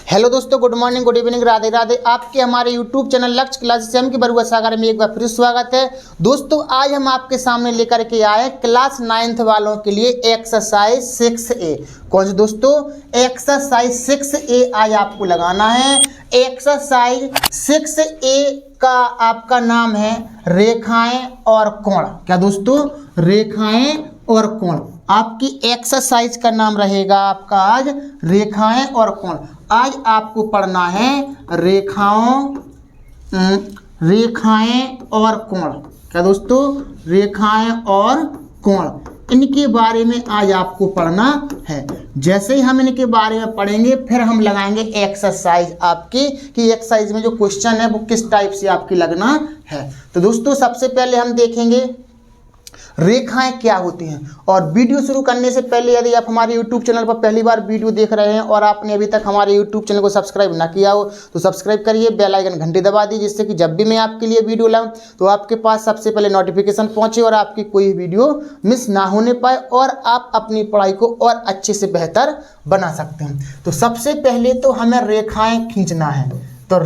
Hello दोस्तों, good morning, good evening, Radhe Radhe. आपके हमारे यूट्यूब चैनल लक्ष्य क्लासेस एम के बरुआ सागर में एक बार फिर स्वागत है। दोस्तों, आज हम आपके सामने लेकर के आए क्लास 9th वालों के लिए एक्सरसाइज 6A। कौन सी दोस्तों? एक्सरसाइज 6A आज आपको लगाना है। एक्सरसाइज 6A का आपका नाम है रेखाएं और कोण। क्या दोस्तों? रेखाएं और कोण। आपकी एक्सरसाइज का नाम रहेगा आपका आज रेखाएं और कोण। आज आपको पढ़ना है रेखाएं और कोण। क्या दोस्तों? रेखाएं और कोण, इनके बारे में आज आपको पढ़ना है। जैसे ही हम इनके बारे में पढ़ेंगे फिर हम लगाएंगे एक्सरसाइज आपकी कि एक्सरसाइज में जो क्वेश्चन है वो किस टाइप से आपकी लगना है। तो दोस्तों, सबसे पहले हम देखेंगे रेखाएं क्या होती हैं। और वीडियो शुरू करने से पहले यदि आप हमारे YouTube चैनल पर पहली बार वीडियो देख रहे हैं और आपने अभी तक हमारे YouTube चैनल को सब्सक्राइब ना किया हो तो सब्सक्राइब करिए, बेल आइकन घंटी दबा दीजिए, जिससे कि जब भी मैं आपके लिए वीडियो लाऊं तो आपके पास सबसे पहले नोटिफिकेशन पहुंचे और आपकी कोई वीडियो मिस ना होने पाए और आप अपनी पढ़ाई को और अच्छे से बेहतर बना सकते हैं। तो सबसे पहले तो हमें रेखाएं खींचना है। तो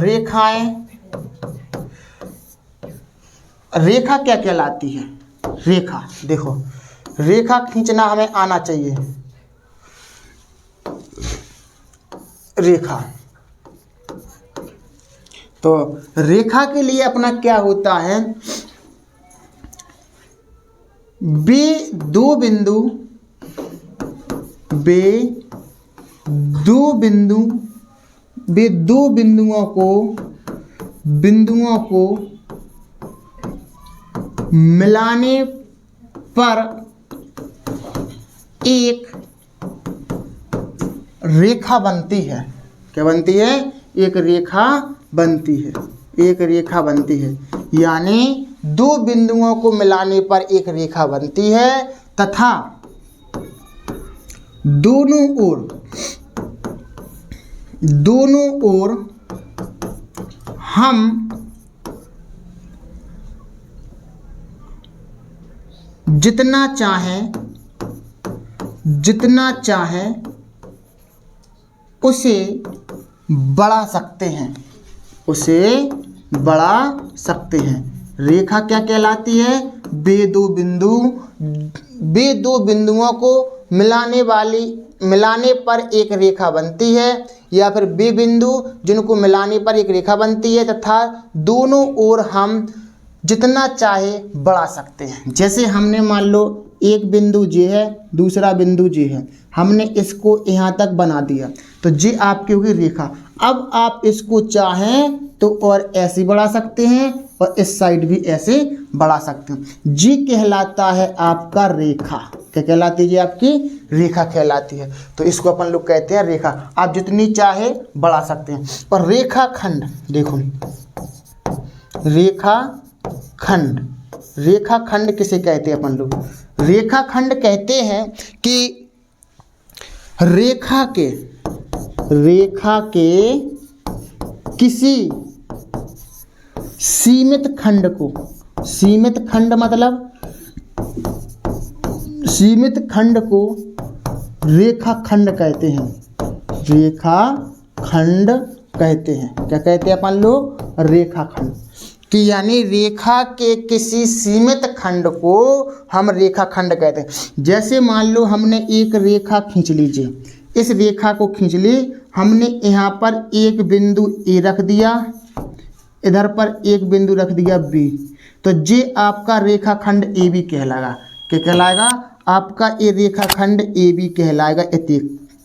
रेखा क्या कहलाती है? रेखा, देखो, रेखा खींचना हमें आना चाहिए। रेखा, तो रेखा के लिए अपना क्या होता है? दो बिंदुओं को मिलाने पर एक रेखा बनती है। क्या बनती है? एक रेखा बनती है। एक रेखा बनती है, यानी दो बिंदुओं को मिलाने पर एक रेखा बनती है तथा दोनों ओर हम जितना चाहें उसे बढ़ा सकते हैं। रेखा क्या कहलाती है? वे दो बिंदुओं को मिलाने पर एक रेखा बनती है, या फिर वे बिंदु जिनको मिलाने पर एक रेखा बनती है तथा दोनों ओर हम जितना चाहे बढ़ा सकते हैं। जैसे हमने मान लो एक बिंदु जे है, दूसरा बिंदु जे है, हमने इसको यहाँ तक बना दिया तो जे आपकी होगी रेखा। अब आप इसको चाहें तो और ऐसे बढ़ा सकते हैं और इस साइड भी ऐसे बढ़ा सकते हैं। जी कहलाता है आपका रेखा। क्या कहलाती है? जी आपकी रेखा कहलाती है। तो इसको अपन लोग कहते हैं रेखा। आप जितनी चाहे बढ़ा सकते हैं। और रेखाखंड, देखो, रेखाखंड किसे कहते हैं अपन लोग? रेखाखंड कहते हैं कि रेखा के किसी सीमित खंड को, सीमित खंड को रेखाखंड कहते हैं। रेखाखंड कहते हैं। क्या कहते हैं अपन लोग? रेखाखंड। कि यानी रेखा के किसी सीमित खंड को हम रेखाखंड कहते हैं। जैसे मान लो हमने एक रेखा खींच लीजिए, इस रेखा को खींच ली, हमने यहाँ पर एक बिंदु ए रख दिया, इधर पर एक बिंदु रख दिया बी, तो ये आपका रेखाखंड ए बी कहलाएगा। क्या कहलाएगा? आपका ये रेखाखंड ए बी कहलाएगा।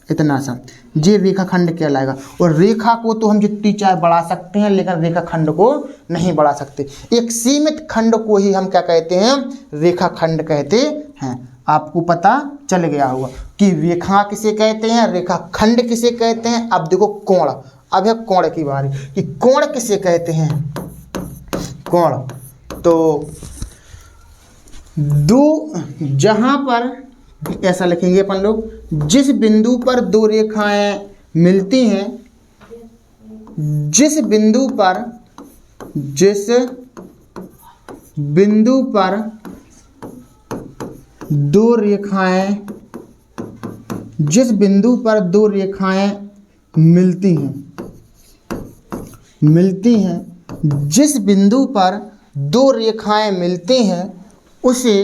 इतना सा ये रेखाखंड कहलाएगा। और रेखा को तो हम जितनी चाहे बढ़ा सकते हैं, लेकिन रेखाखंड को नहीं बढ़ा सकते। एक सीमित खंड को ही हम क्या कहते हैं? रेखाखंड कहते हैं। आपको पता चल गया होगा कि रेखा किसे कहते हैं, रेखाखंड किसे कहते हैं। अब देखो कोण। अब है कोण की बारी कि कोण किसे कहते हैं। कोण तो जहां पर ऐसा लिखेंगे अपन लोग, जिस बिंदु पर दो रेखाएं मिलती हैं, जिस बिंदु पर दो रेखाएं मिलती हैं जिस बिंदु पर दो रेखाएं मिलती हैं उसे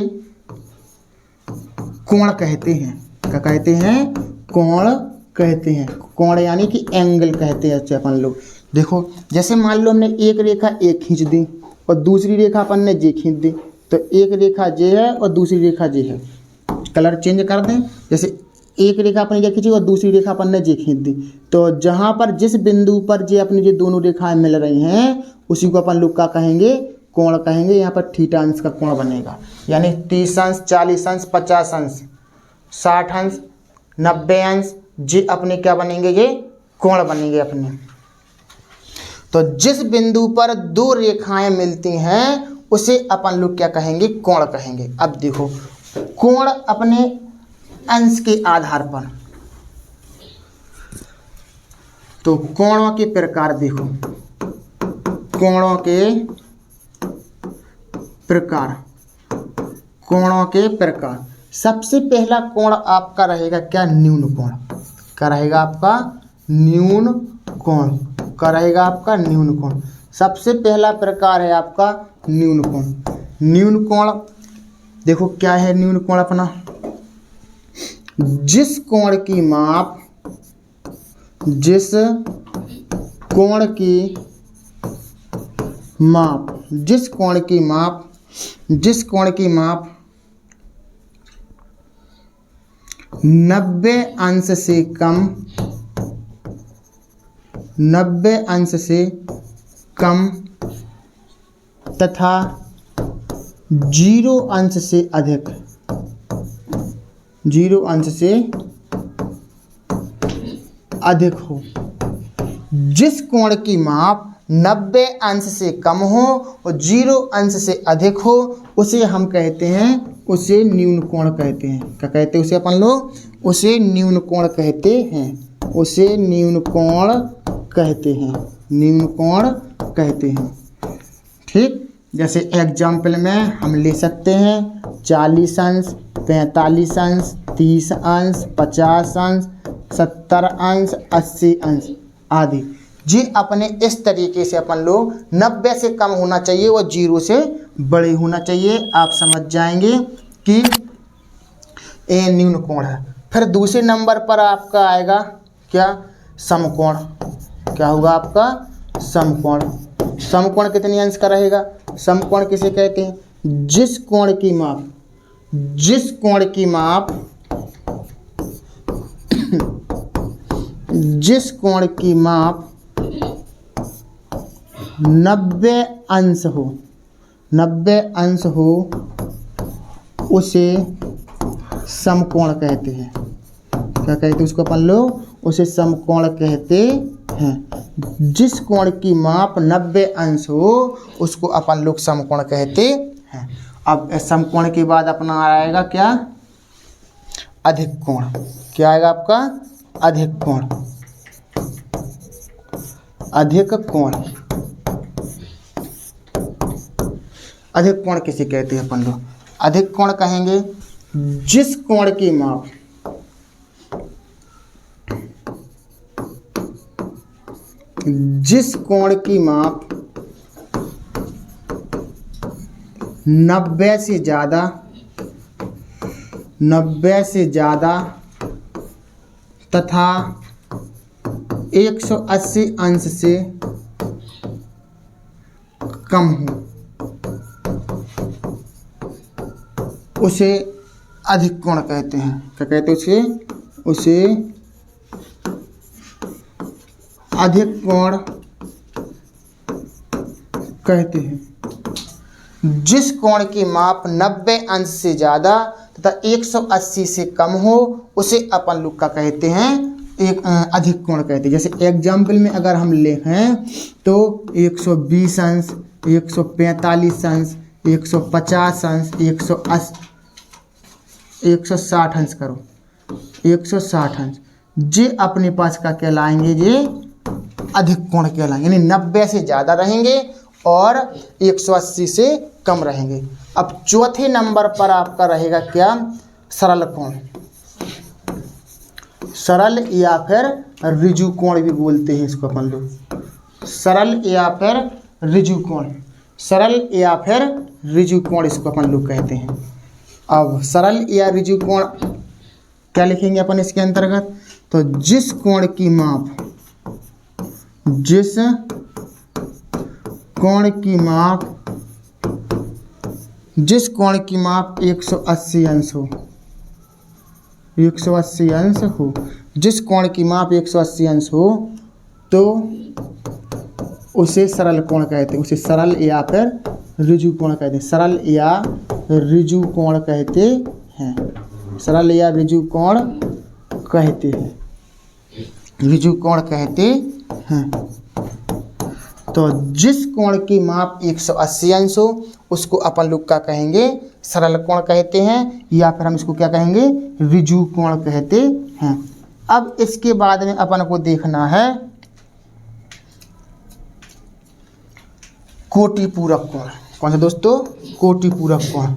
कोण कहते हैं। क्या कहते हैं? कोण कहते हैं। कोण यानी कि एंगल कहते हैं अच्छा अपन लोग। देखो जैसे मान लो हमने एक रेखा एक खींच दी और दूसरी रेखा अपन ने जे खींच दी, तो एक रेखा जे है और दूसरी रेखा जे है। कलर चेंज कर दें, जैसे एक रेखा अपन जे खींची और दूसरी रेखा अपन ने जे खींच दी, तो जहाँ पर जिस बिंदु पर जे अपनी जो दोनों रेखाएं मिल रही हैं उसी को अपन लोग क्या कहेंगे? कोण कहेंगे। यहाँ पर थीटा अंश का कोण बनेगा, यानी 30 अंश, 40 अंश, 50 अंश, 60 अंश, 90 अंश, जे अपने क्या बनेंगे? ये कोण बनेंगे अपने। तो जिस बिंदु पर दो रेखाएं मिलती हैं उसे अपन लोग क्या कहेंगे? कोण कहेंगे। अब देखो कोण अपने अंश के आधार पर, तो कोणों के प्रकार देखो, कोणों के प्रकार, कोणों के प्रकार। सबसे पहला कोण आपका रहेगा क्या? न्यून कोण। क्या रहेगा आपका? न्यून कोण। क्या रहेगा आपका? न्यून कोण। सबसे पहला प्रकार है आपका न्यून कोण। न्यून कोण देखो क्या है न्यून कोण अपना? जिस कोण की माप, जिस कोण की माप, जिस कोण की माप, जिस कोण की माप 90 अंश से कम, 90 अंश से कम तथा 0 अंश से अधिक, 0 अंश से अधिक हो। जिस कोण की माप 90 अंश से कम हो और 0 अंश से अधिक हो उसे हम कहते हैं, उसे न्यून कोण कहते हैं। क्या कहते हैं उसे अपन लोग? उसे न्यून कोण कहते हैं। उसे न्यून कोण कहते हैं। न्यून कोण कहते हैं। ठीक, जैसे एग्जाम्पल में हम ले सकते हैं 40 अंश, 45 अंश, 30 अंश, 50 अंश, 70 अंश, 80 अंश आदि। जी अपने इस तरीके से अपन लोग 90 से कम होना चाहिए और 0 से बड़े होना चाहिए। आप समझ जाएंगे कि ये न्यून कोण है। फिर दूसरे नंबर पर आपका आएगा क्या? समकोण। क्या होगा आपका? समकोण। समकोण कितने अंश का रहेगा? समकोण किसे कहते हैं? जिस कोण की माप, जिस कोण की माप, जिस कोण की माप 90 अंश हो, 90 अंश हो उसे समकोण कहते हैं। क्या कहते हैं उसको अपन लोग? उसे समकोण कहते हैं। जिस कोण की माप 90 अंश हो उसको अपन लोग समकोण कहते हैं। अब समकोण के बाद अपना आएगा क्या? अधिक कोण। क्या आएगा आपका? अधिक कोण। अधिक कोण। अधिक कोण किसे कहते हैं अपन लोग? अधिक कोण कहेंगे जिस कोण की माप, जिस कोण की माप 90 से ज़्यादा, 90 से ज़्यादा तथा 180 अंश से कम हो उसे अधिक कोण कहते हैं। क्या कहते हैं उसे? उसे अधिक कोण कहते हैं। जिस कोण की माप 90 अंश से ज़्यादा तथा 180 से कम हो उसे अपन लोग का कहते हैं एक अधिक कोण कहते हैं। जैसे एग्जाम्पल में अगर हम ले हैं तो 120 अंश, 145 अंश, 150 अंश, 160 अंश करो, 160 अंश, ये अपने पास का कहलाएंगे, ये अधिक कोण कहलाएंगे। यानी 90 से ज़्यादा रहेंगे और 180 से कम रहेंगे। अब चौथे नंबर पर आपका रहेगा क्या? सरल कोण। सरल या फिर ऋजु कोण भी बोलते हैं इसको अपन लोग, सरल या फिर ऋजु कोण, सरल या फिर ऋजु कोण इसको अपन लोग कहते हैं। अब सरल या ऋजु कोण क्या लिखेंगे अपन इसके अंतर्गत, तो जिस कोण की माप, जिस कोण की माप, जिस कोण की माप 180 अंश हो, 180 अंश हो, जिस कोण की माप 180 अंश हो तो उसे सरल कोण कहते हैं, उसे सरल या फिर ऋजु कोण कहते हैं, सरल या ऋजु कोण कहते हैं, सरल या ऋजु कोण कहते हैं, ऋजु कोण कहते हैं। तो जिस कोण की माप 180 अंश हो उसको अपन लोग क्या कहेंगे, सरल कोण कहते हैं, या फिर हम इसको क्या कहेंगे, ऋजु कोण कहते हैं। अब इसके बाद में अपन को देखना है कोटि पूरक कोण। कौन सा दोस्तों, कोटि पूरक कोण,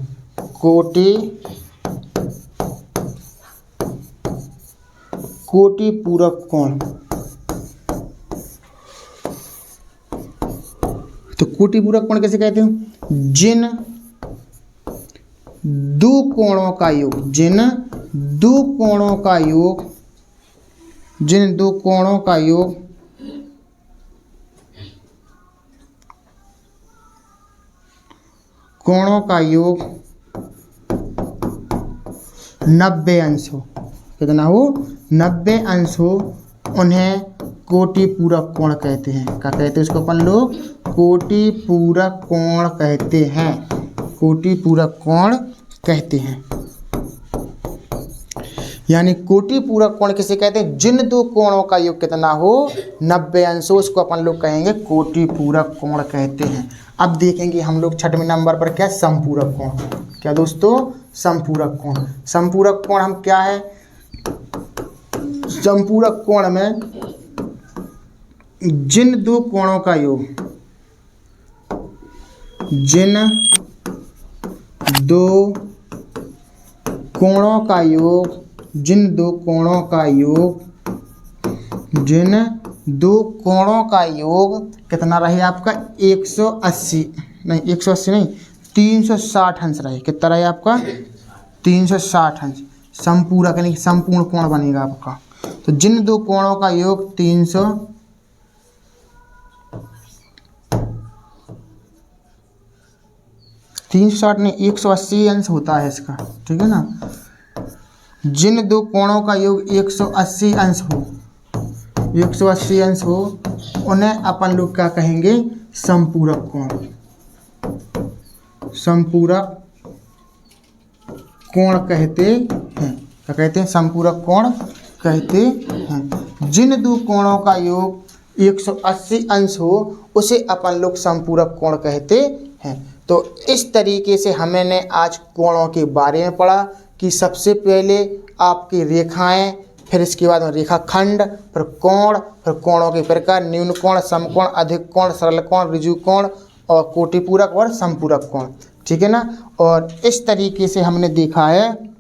कोटि पूरक कोण। तो कोटि पूरक कोण कैसे कहते हैं, जिन दो कोणों का योग, जिन दो कोणों का योग, जिन दो कोणों का योग कोणों का योग 90 अंश हो, कितना हो, 90 अंश हो, उन्हें कोटि पूरक कोण कहते हैं। क्या कहते हैं उसको अपन लोग, कोटि पूरक कोण कहते हैं, कोटि पूरक कोण कहते हैं। यानी कोटि पूरक कोण किसे कहते हैं, जिन दो कोणों का योग कितना हो 90 अंश हो, उसको अपन लोग कहेंगे कोटि पूरक कोण कहते हैं। अब देखेंगे हम लोग छठवें नंबर पर क्या, समपूरक कोण। क्या दोस्तों, समपूरक कोण। समपूरक कोण हम क्या है, समपूरक कोण में जिन दो कोणों का योग, जिन दो कोणों का योग, जिन दो कोणों का योग, जिन दो कोणों का योग कितना रहे आपका 180 नहीं, 180 नहीं, 360 अंश रहे। कितना रहे आपका 360 अंश। समपूरक यानी संपूर्ण कोण बनेगा आपका। तो जिन दो कोणों का योग 360 नहीं, 180 अंश होता है इसका, ठीक है ना। जिन दो कोणों का योग 180 अंश हो, 180 अंश हो, उन्हें अपन लोग क्या कहेंगे, समपूरक कोण, समपूरक कोण कहते हैं। क्या कहते हैं, समपूरक कोण कहते हैं। जिन दो कोणों का योग 180 अंश हो उसे अपन लोग समपूरक कोण कहते हैं। तो इस तरीके से हमने आज कोणों के बारे में पढ़ा कि सबसे पहले आपकी रेखाएं, फिर इसके बाद में रेखाखंड, फिर कोण, फिर कोणों के प्रकार, न्यून कोण, समकोण, अधिक कोण, सरल कोण, ऋजु कोण और कोटि पूरक और समपूरक कोण, ठीक है ना। और इस तरीके से हमने देखा है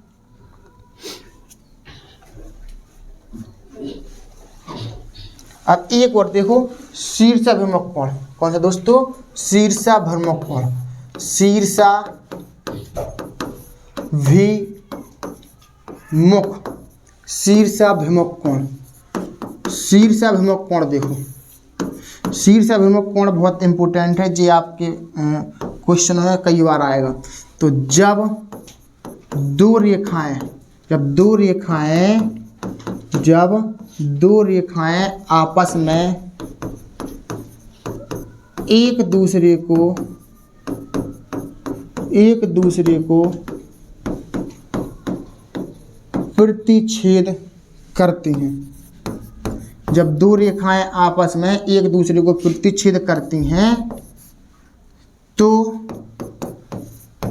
अब एक और देखो, शीर्षाभिमुख कोण। कौन सा दोस्तों, शीर्षाभिमुख कोण, शीर्षाभिमुख कोण, शीर्षाभिमुख कोण देखो, शीर्षाभिमुख कोण बहुत इंपॉर्टेंट है, जो आपके क्वेश्चन में कई बार आएगा। तो जब दो रेखाएं आपस में एक दूसरे को प्रतिच्छेद करती हैं, जब दो रेखाएं आपस में एक दूसरे को प्रतिच्छेद करती हैं तो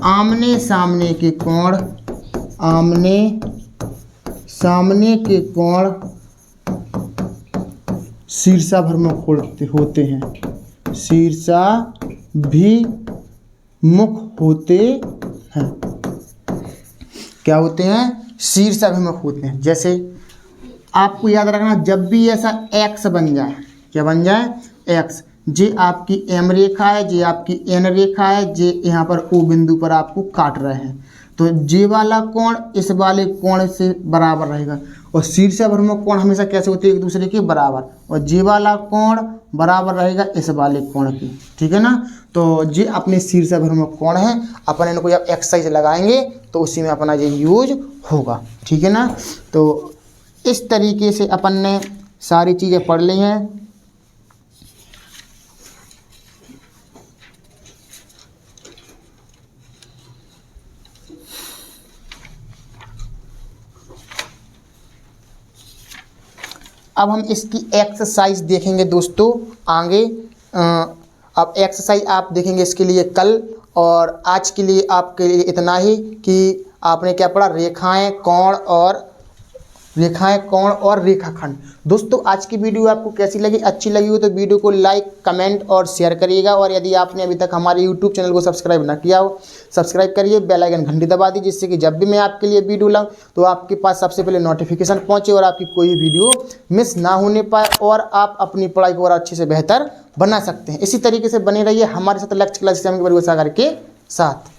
आमने सामने के कोण शीर्षाभिमुख होते हैं, शीर्षाभिमुख होते हैं। क्या होते हैं, शीर्षाभिमुख होते हैं। जैसे आपको याद रखना, जब भी ऐसा एक्स बन जाए, क्या बन जाए, एक्स, जे आपकी एम रेखा है, जे आपकी एन रेखा है, जे यहाँ पर ओ बिंदु पर आपको काट रहे हैं, तो जे वाला कोण इस वाले कोण से बराबर रहेगा। और शीर्ष अभिमुख कोण हमेशा कैसे होते हैं, एक दूसरे के बराबर, और जे वाला कोण बराबर रहेगा इस वाले कोण की, ठीक है ना। तो जे अपने शीर्ष अभिमुख कोण है, अपन इनको जब एक्सरसाइज लगाएंगे तो उसी में अपना ये यूज होगा, ठीक है ना। तो इस तरीके से अपन ने सारी चीज़ें पढ़ ली हैं। अब हम इसकी एक्सरसाइज देखेंगे दोस्तों आगे। अब एक्सरसाइज आप देखेंगे इसके लिए कल, और आज के लिए आपके लिए इतना ही कि आपने क्या पढ़ा, रेखाएं, कोण और रेखाखंड। दोस्तों आज की वीडियो आपको कैसी लगी, अच्छी लगी हो तो वीडियो को लाइक, कमेंट और शेयर करिएगा। और यदि आपने अभी तक हमारे यूट्यूब चैनल को सब्सक्राइब ना किया हो, सब्सक्राइब करिए, बेल आइकन घंटी दबा दीजिए, जिससे कि जब भी मैं आपके लिए वीडियो लाऊं तो आपके पास सबसे पहले नोटिफिकेशन पहुंचे और आपकी कोई वीडियो मिस ना होने पाए, और आप अपनी पढ़ाई को और अच्छे से बेहतर बना सकते हैं। इसी तरीके से बने रहिए हमारे साथ लक्ष्य क्लास के साथ।